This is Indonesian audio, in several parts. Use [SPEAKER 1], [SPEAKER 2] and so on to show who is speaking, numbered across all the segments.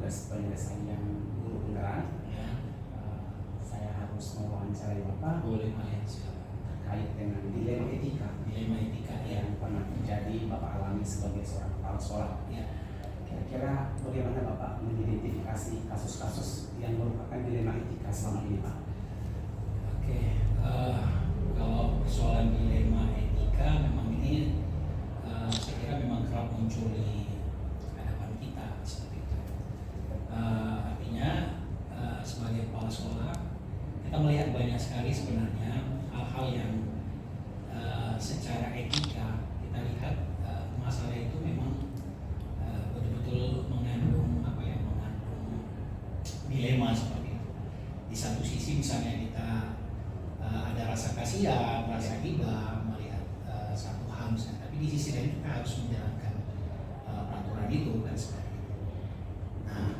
[SPEAKER 1] tugas penyelesaian guru penggerak.
[SPEAKER 2] Ya,
[SPEAKER 1] Saya harus mewawancarai Bapak
[SPEAKER 2] boleh Pak, ya, silakan.
[SPEAKER 1] terkait dengan dilema etika
[SPEAKER 2] Dilema etika ya.
[SPEAKER 1] yang pernah terjadi Bapak alami sebagai seorang kepala sekolah.
[SPEAKER 2] Ya.
[SPEAKER 1] Kira-kira bagaimana Bapak mengidentifikasi kasus-kasus yang merupakan dilema etika selama ini, Pak?
[SPEAKER 2] Oke, kalau persoalan dilema etika memang ini saya kira memang kerap muncul di hadapan kita seperti itu. Artinya sebagai kepala sekolah kita melihat banyak sekali sebenarnya hal-hal yang secara etika kita lihat masalah itu memang betul-betul mengandung dilema seperti itu. Di satu sisi misalnya kita ada rasa kasihan, rasa iba melihat satu hal misalnya, tapi di sisi lain kita harus menjalankan peraturan itu kan seperti itu. Nah,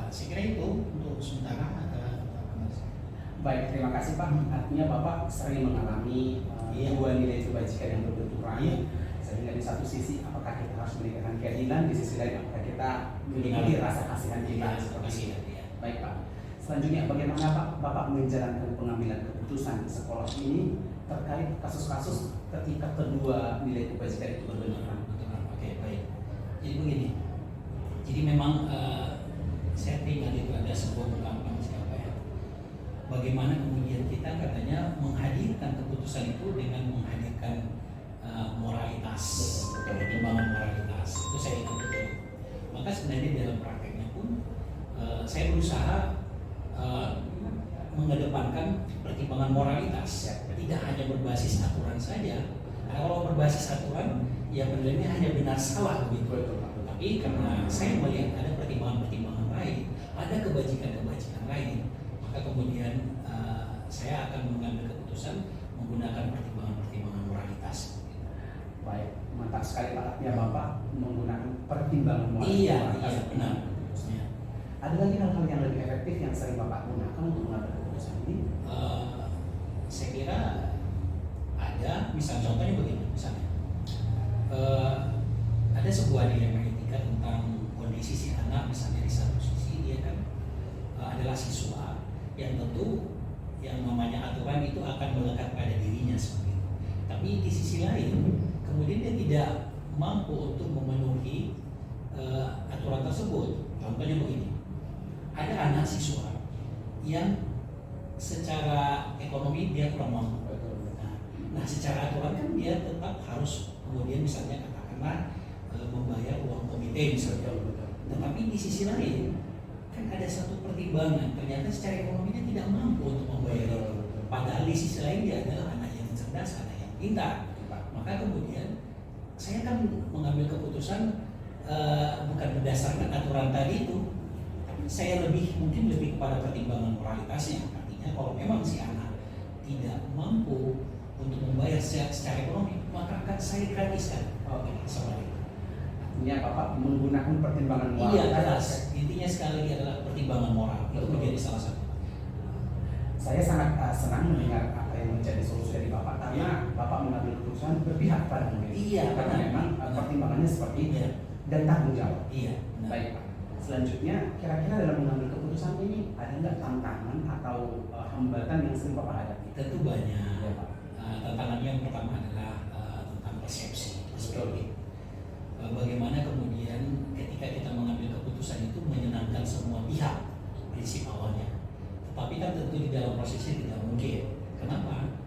[SPEAKER 2] saya kira itu untuk sementara ada.
[SPEAKER 1] Baik, terima kasih Pak. Artinya Bapak sering mengalami dua nilai kebajikan yang berbenturan. Sehingga di satu sisi apakah kita harus memberikan keadilan, di sisi lain apakah kita memiliki rasa kasihan kita seperti itu. Baik Pak. Selanjutnya bagaimana Pak Bapak menjalankan pengambilan keputusan di sekolah ini terkait kasus-kasus ketika kedua nilai kebajikan itu berbenturan?
[SPEAKER 2] Oke, baik. Jadi begini. Jadi memang saya ingat itu ada sebuah ungkapan siapa ya. Bagaimana kemudian kita katanya menghadirkan keputusan itu dengan menghadirkan moralitas, pertimbangan moralitas. Itu saya ingat betul. Maka sebenarnya dalam prakteknya pun saya berusaha mengedepankan pertimbangan moralitas, tidak hanya berbasis aturan saja. Karena kalau berbasis aturan, ya penilaiannya hanya benar salah begitu. Tapi karena saya melihat ada pertimbangan-pertimbangan lain, ada kebajikan-kebajikan lain, maka kemudian saya akan mengambil keputusan menggunakan pertimbangan-pertimbangan moralitas.
[SPEAKER 1] Baik, mantap sekali Pak. Artinya Bapak menggunakan pertimbangan moralitas.
[SPEAKER 2] Iya, benar.
[SPEAKER 1] Ada lagi hal-hal yang lebih efektif yang sering Bapak gunakan untuk mengambil keputusan ini?
[SPEAKER 2] Saya kira ada, misalnya contohnya begini, misalnya ada sebuah dilema etika tentang kondisi si anak, misalnya di satu sisi dia kan adalah siswa yang tentu yang namanya aturan itu akan melekat pada dirinya seperti itu. Tapi di sisi lain, kemudian dia tidak mampu untuk memenuhi aturan tersebut. Contohnya begini, ada anak siswa yang secara ekonomi dia kurang mampu. Nah, secara aturan kan dia tetap harus kemudian misalnya katakanlah membayar uang komite misalnya. Tetapi di sisi lain kan ada satu pertimbangan, ternyata secara ekonominya tidak mampu untuk membayar itu. Padahal di sisi lain dia adalah anak yang cerdas, anak yang pintar. Maka kemudian saya kan mengambil keputusan bukan berdasarkan aturan tadi itu, tapi saya mungkin lebih kepada pertimbangan moralitasnya. Artinya kalau memang si anak tidak mampu untuk membayar secara ekonomi, maka akan saya gratiskan. Sama itu.
[SPEAKER 1] Artinya Bapak menggunakan pertimbangan moral.
[SPEAKER 2] Iya, jelas. Intinya sekali lagi adalah pertimbangan moral. Itu menjadi salah satu.
[SPEAKER 1] Saya sangat senang mendengar apa yang menjadi solusi dari Bapak karena Bapak mengambil keputusan berpihak pada murid.
[SPEAKER 2] Iya,
[SPEAKER 1] karena memang pertimbangannya seperti itu dan tanggung jawab.
[SPEAKER 2] Iya.
[SPEAKER 1] Baik Pak. Selanjutnya, kira-kira dalam mengambil keputusan ini ada nggak tantangan atau hambatan yang sering Bapak hadapi?
[SPEAKER 2] Tentu banyak.
[SPEAKER 1] Ya, Pak.
[SPEAKER 2] Tantangannya yang pertama adalah tentang persepsi.
[SPEAKER 1] Betul.
[SPEAKER 2] Bagaimana kemudian ketika kita mengambil keputusan itu menyenangkan semua pihak prinsip awalnya. Tetapi kan tentu di dalam prosesnya tidak mungkin. Kenapa?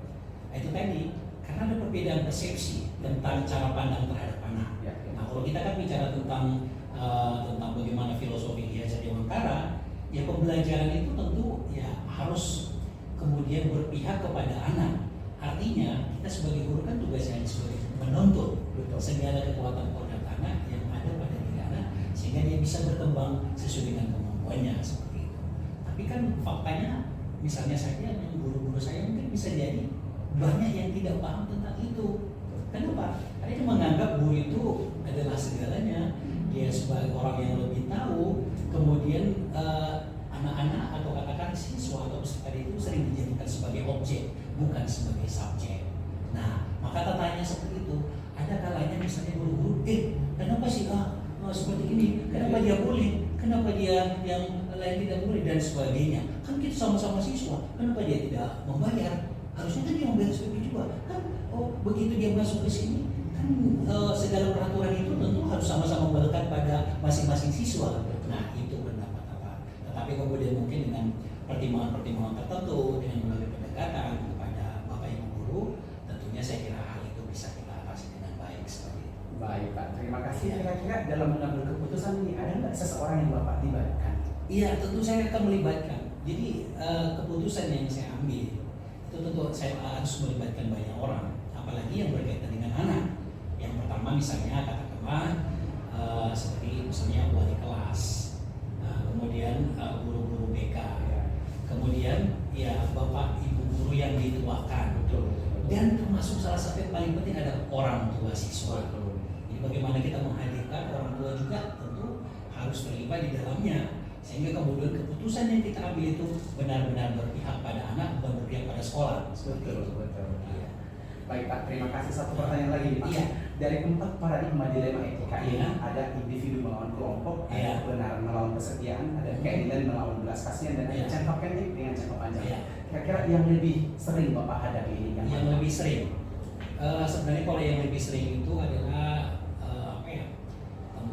[SPEAKER 2] Itu tadi karena ada perbedaan persepsi tentang cara pandang terhadap anak.
[SPEAKER 1] Ya.
[SPEAKER 2] Nah, kalau kita kan bicara tentang bagaimana filosofi diajar Dewantara, ya pembelajaran itu tentu ya harus kemudian berpihak kepada anak. Artinya kita sebagai guru kan tugasnya sebagai menuntut segala kekuatan kodrat anak yang ada pada diri anak sehingga dia bisa berkembang sesuai dengan kemampuannya seperti itu. Tapi kan faktanya misalnya saja yang guru-guru saya mungkin bisa jadi banyak yang tidak paham tentang itu. Kenapa? Karena dia menganggap guru itu adalah segalanya. Dia sebagai orang yang lebih tahu, kemudian anak-anak atau katakan siswa atau peserta itu sering dijadikan sebagai objek, bukan sebagai subjek. Nah, maka tatanya seperti itu. Ada kalanya misalnya guru-guru, kenapa sih seperti ini? Kenapa dia boleh? kenapa dia yang lain tidak boleh dan sebagainya. Kan kita sama-sama siswa, kenapa dia tidak membayar? Harusnya kan dia membayar SPP juga. Kan begitu dia masuk ke sini, kan segala peraturan itu tentu harus sama-sama melekat pada masing-masing siswa. Nah, itu pendapat apa. Tetapi kemudian mungkin dengan pertimbangan-pertimbangan tertentu, dengan melalui pendekatan kepada Bapak Ibu guru, tentunya saya kira hal itu bisa kita atasi dengan baik seperti itu.
[SPEAKER 1] Baik Pak, terima kasih. Kira-kira dalam mengambil keputusan ini ada nggak seseorang yang Bapak libatkan?
[SPEAKER 2] Iya, tentu saya akan melibatkan. Jadi keputusan yang saya ambil itu tentu saya harus melibatkan banyak orang, apalagi yang berkaitan dengan anak. Yang pertama misalnya katakanlah seperti misalnya wali kelas, kemudian guru-guru BK, kemudian ya bapak ibu guru yang dituakan, dan termasuk salah satu yang paling penting adalah orang tua siswa. Jadi bagaimana kita menghadirkan orang tua juga tentu harus terlibat di dalamnya, sehingga kemudian keputusan yang kita ambil itu benar-benar berpihak pada anak, bukan berpihak pada sekolah.
[SPEAKER 1] Betul.
[SPEAKER 2] Iya.
[SPEAKER 1] Baik Pak, terima kasih. Satu pertanyaan lagi Pak.
[SPEAKER 2] Iya.
[SPEAKER 1] Dari keempat paradigma dilema etika ini,
[SPEAKER 2] Iya.
[SPEAKER 1] ada individu melawan kelompok,
[SPEAKER 2] Iya.
[SPEAKER 1] ada kebenaran melawan kesetiaan, ada keadilan melawan belas kasihan, dan ada
[SPEAKER 2] Iya.
[SPEAKER 1] jangka pendek dengan jangka panjang.
[SPEAKER 2] Iya.
[SPEAKER 1] Kira-kira yang lebih sering Bapak hadapi ini yang
[SPEAKER 2] Yang
[SPEAKER 1] mana?
[SPEAKER 2] lebih sering, sebenarnya kalau yang lebih sering itu adalah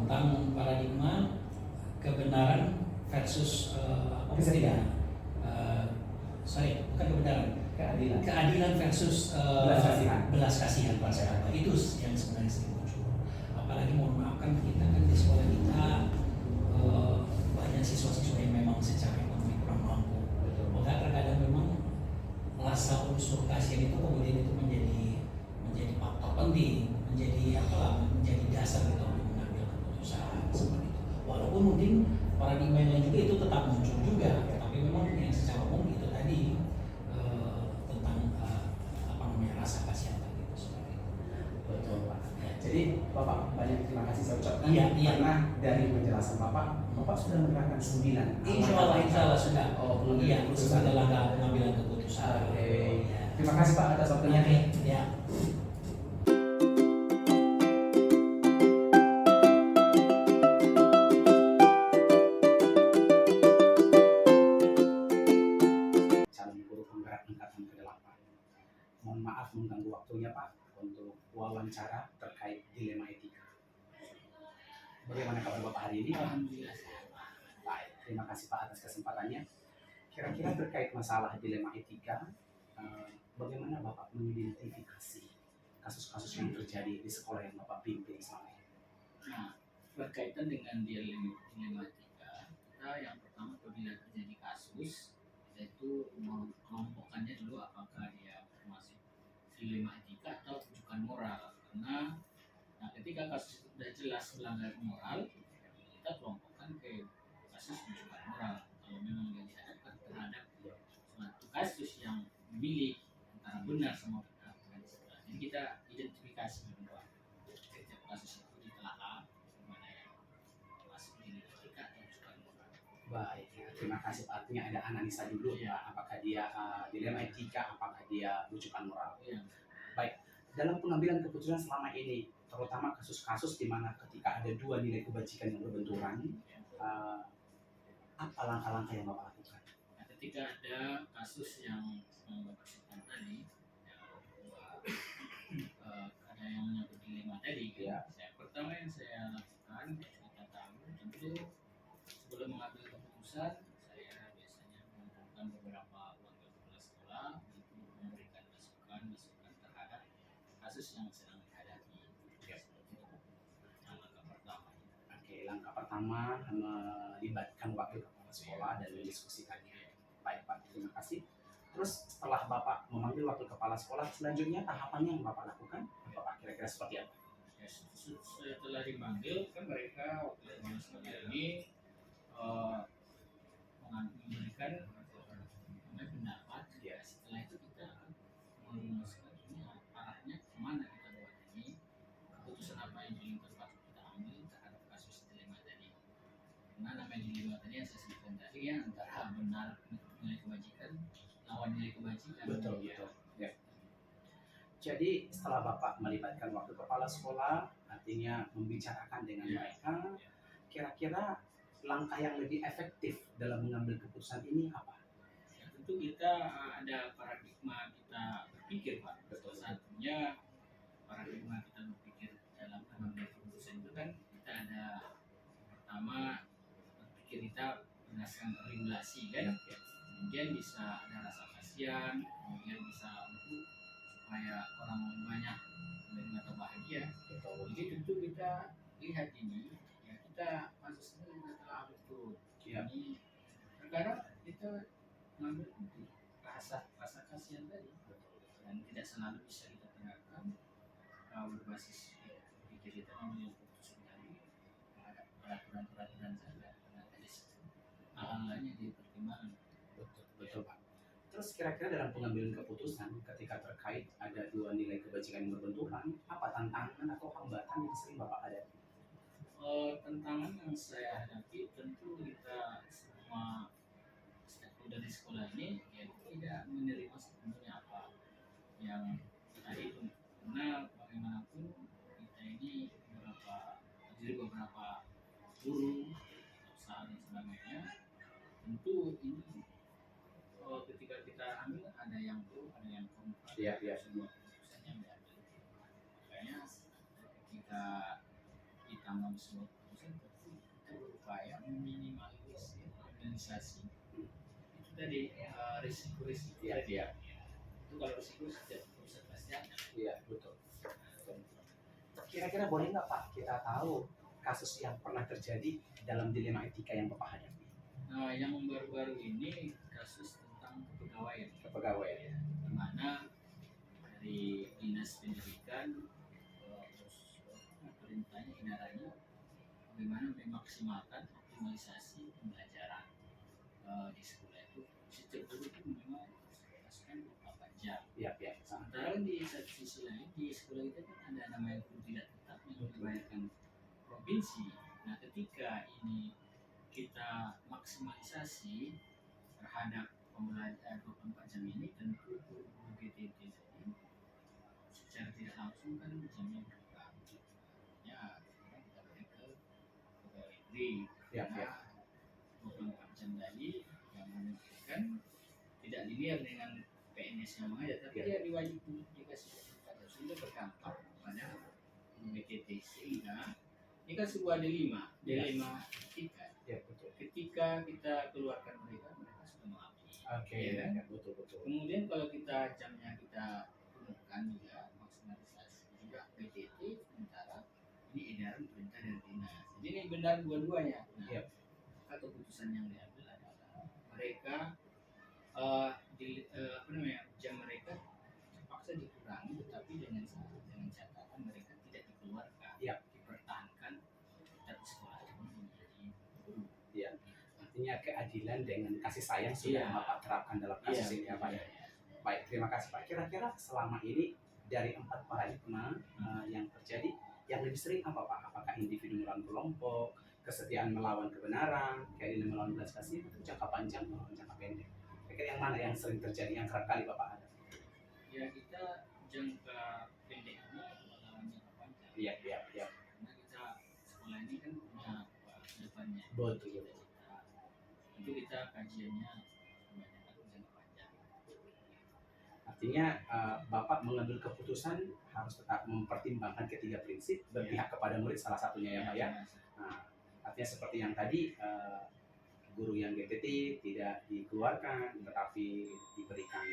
[SPEAKER 2] tentang paradigma kebenaran versus
[SPEAKER 1] Kesetiaan.
[SPEAKER 2] bukan kebenaran, keadilan versus belas kasihan pada itu yang sebenarnya sering muncul. Apalagi mohon maaf kan kita kan di sekolah kita banyak siswa-siswa yang memang secara ekonomi kurang mampu. Maka terkadang memang rasa unsur kasihan itu kemudian itu menjadi faktor penting, menjadi dasar kita untuk mengambil keputusan seperti itu. Walaupun mungkin paradigma yang lain juga itu tetap muncul juga, tapi memang yang secara umum itu tadi tentang rasa kasihan tadi itu seperti itu.
[SPEAKER 1] Betul Pak. Jadi Bapak banyak terima kasih saya ucapkan
[SPEAKER 2] Iya.
[SPEAKER 1] karena dari penjelasan Bapak sudah menerapkan 9.
[SPEAKER 2] Insya Allah sudah. Iya,
[SPEAKER 1] keputusan
[SPEAKER 2] sudah langkah pengambilan keputusan.
[SPEAKER 1] Oke.
[SPEAKER 2] Ya.
[SPEAKER 1] Terima kasih Pak atas waktunya.
[SPEAKER 2] Ya.
[SPEAKER 1] Calon guru penggerak angkatan ke-8. Mohon maaf mengganggu waktunya Pak untuk wawancara terkait dilema etika. Bagaimana kabar Bapak hari ini?
[SPEAKER 2] Alhamdulillah sehat.
[SPEAKER 1] Baik, terima kasih Pak atas kesempatannya. Kira-kira terkait masalah dilema etika, bagaimana Bapak mengidentifikasi kasus-kasus yang terjadi di sekolah yang Bapak pimpin selama ini?
[SPEAKER 3] Nah, berkaitan dengan dilema etika, kita yang pertama apabila terjadi kasus, yaitu mengelompokkannya dulu apakah dia masih dilema etika atau rujukan moral. Karena ketika kasus itu sudah jelas melanggar moral, kita kelompokkan ke kasus rujukan moral. Kalau memang dia dihadapkan terhadap suatu kasus yang memilih antara benar sama benar. Jadi kita identifikasi bahwa setiap kasus itu ditelaah mana yang masuk dilema etika atau rujukan moral.
[SPEAKER 1] Baik, terima kasih Pak. Artinya ada analisa dulu
[SPEAKER 3] Iya.
[SPEAKER 1] Pak, apakah dia dilema etika, apakah dia rujukan moral.
[SPEAKER 3] Iya.
[SPEAKER 1] Dalam pengambilan keputusan selama ini, terutama kasus-kasus di mana ketika ada dua nilai kebajikan yang berbenturan, apa langkah-langkah yang Bapak lakukan?
[SPEAKER 3] Nah, ketika ada kasus yang Bapak sebutkan tadi, ada yang menyangkut dilema tadi,
[SPEAKER 1] Ya.
[SPEAKER 3] pertama yang saya lakukan, kita tahu tentu sebelum mengambil keputusan, saya biasanya mengumpulkan beberapa warga kepala sekolah untuk memberikan masukan terhadap kasus yang sedang dihadapi.
[SPEAKER 1] Ya.
[SPEAKER 3] Seperti itu. Nah, langkah pertama.
[SPEAKER 1] Oke, langkah pertama melibatkan wakil kepala sekolah dan mendiskusikannya. Baik Pak, terima kasih. Terus setelah Bapak memanggil wakil kepala sekolah, selanjutnya tahapannya yang Bapak lakukan, apa Pak? Kira-kira seperti apa?
[SPEAKER 3] Ya, setelah dipanggil kan mereka wakil kepala sekolah ini memberikan pendapat. Ya, setelah itu kita merumuskan ini arahnya kemana kita buat ini, keputusan apa yang paling tepat kita ambil terhadap kasus dilema tadi. Karena namanya dilema tadi yang saya sebutkan tadi ya, antara benar nilai kebajikan lawan nilai kebajikan.
[SPEAKER 1] Betul,
[SPEAKER 3] Ya.
[SPEAKER 1] betul. Ya. Jadi setelah Bapak melibatkan wakil kepala sekolah, artinya membicarakan dengan
[SPEAKER 3] Ya.
[SPEAKER 1] mereka, kira-kira langkah yang lebih efektif dalam mengambil keputusan ini apa?
[SPEAKER 3] Ya, tentu kita ada paradigma kita berpikir Pak.
[SPEAKER 1] Betul.
[SPEAKER 3] Salah satunya paradigma kita berpikir dalam mengambil keputusan itu kan kita ada pertama berpikir kita berdasarkan regulasi kan, kemudian bisa ada rasa kasihan, kemudian bisa untuk supaya orang banyak menerima atau bahagia.
[SPEAKER 1] Betul.
[SPEAKER 3] Jadi tentu kita lihat ini, ya kita kasus ini kita telah betul.
[SPEAKER 1] Ya.
[SPEAKER 3] Ini terkadang kita mengambil itu rasa kasihan tadi, dan tidak selalu bisa kita tegakkan berbasis pikir kita mengambil keputusan tadi ada peraturan-peraturan saja, karena ada hal lainnya dipertimbangkan.
[SPEAKER 1] Betul Pak. Terus kira-kira dalam pengambilan keputusan ketika terkait ada dua nilai kebajikan yang berbenturan, apa tantangan atau hambatan yang sering Bapak hadapi?
[SPEAKER 3] Tantangan yang saya hadapi tentu kita semua stakeholder di sekolah ini ya tidak menerima sepenuhnya apa yang kita hitung, karena bagaimanapun kita ini beberapa guru, usaha dan sebagainya. Tentu ini ketika kita ambil ada yang pro, ada yang kontra.
[SPEAKER 1] Iya.
[SPEAKER 3] Sebuah keputusan yang diambil. Makanya ketika kita mengambil sebuah keputusan, tentu kita berupaya meminimalisir organisasi itu tadi risiko-risiko tadi.
[SPEAKER 1] Iya.
[SPEAKER 3] Itu kalau risiko setiap keputusan pasti ada.
[SPEAKER 1] Iya, betul. Kira-kira boleh nggak Pak kita tahu kasus yang pernah terjadi dalam dilema etika yang Bapak hadapi?
[SPEAKER 3] Nah, yang baru-baru ini kasus tentang kepegawaian.
[SPEAKER 1] Kepegawaian.
[SPEAKER 3] Di mana dari dinas pendidikan terus perintahnya edarannya bagaimana memaksimalkan optimalisasi pembelajaran di sekolah itu. Setiap guru itu memang harus 24 jam.
[SPEAKER 1] Iya.
[SPEAKER 3] Sementara di satu sisi lain di sekolah kita kan ada namanya guru tidak tetap yang dibayarkan provinsi. Nah, ketika ini kita maksimalisasi terhadap pembelajaran 24 jam ini, tentu guru GTT tadi secara tidak langsung kan jamnya berkurang. Ya, kita balik ke pegawai negeri.
[SPEAKER 1] Iya.
[SPEAKER 3] 24 jam tadi yang memungkinkan tidak linear dengan PNS yang mengajar, tapi dia diwajibkan dikasih sertifikat sehingga berdampak pada BKT, sehingga ini kan sebuah dilema etika.
[SPEAKER 1] Ya, betul.
[SPEAKER 3] Ketika kita keluarkan mereka sudah mengabdi.
[SPEAKER 1] Oke,
[SPEAKER 3] Ya, kan?
[SPEAKER 1] betul.
[SPEAKER 3] Kemudian kalau kita jamnya kita gunakan juga maksimalisasi juga BTT, sementara ini edaran perintah dari dinas. Jadi ini benar dua-duanya. Nah,
[SPEAKER 1] Iya.
[SPEAKER 3] keputusan yang diambil adalah mereka jam mereka terpaksa dikurangi, tetapi dengan catatan mereka tidak dikeluarkan,
[SPEAKER 1] Iya.
[SPEAKER 3] dipertahankan tetap di sekolah itu menjadi guru.
[SPEAKER 1] Iya. Artinya keadilan dengan kasih sayang sudah
[SPEAKER 3] Iya.
[SPEAKER 1] Bapak terapkan dalam kasus ini ya Pak.
[SPEAKER 3] Iya.
[SPEAKER 1] Baik, terima kasih Pak. Kira-kira selama ini dari 4 paradigma yang terjadi, yang lebih sering apa Pak? Apakah individu melawan kelompok, kesetiaan melawan kebenaran, keadilan melawan belas kasih, itu jangka panjang melawan jangka pendek? Kira-kira yang mana yang sering terjadi, yang kerap kali Bapak ada?
[SPEAKER 3] Ya, kita jangka pendek ini melawan jangka panjang.
[SPEAKER 1] Iya.
[SPEAKER 3] Karena kita sekolah ini kan punya depannya.
[SPEAKER 1] Betul.
[SPEAKER 3] Itu kita kajiannya kebanyakan jangka panjang.
[SPEAKER 1] Artinya Bapak mengambil keputusan harus tetap mempertimbangkan ketiga prinsip, berpihak kepada murid salah satunya ya Pak ya. Nah, artinya seperti yang tadi guru yang GTT tidak dikeluarkan, tetapi diberikan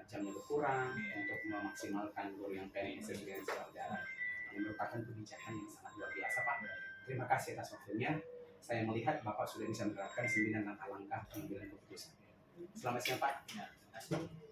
[SPEAKER 1] jamnya berkurang untuk memaksimalkan guru yang PNS dengan pelajaran. Ini merupakan kebijakan yang sangat luar biasa Pak. Terima kasih atas waktunya. Saya melihat Bapak sudah bisa menerapkan 9 langkah-langkah pengambilan keputusan. Selamat siang Pak.
[SPEAKER 3] Ya, terima kasih.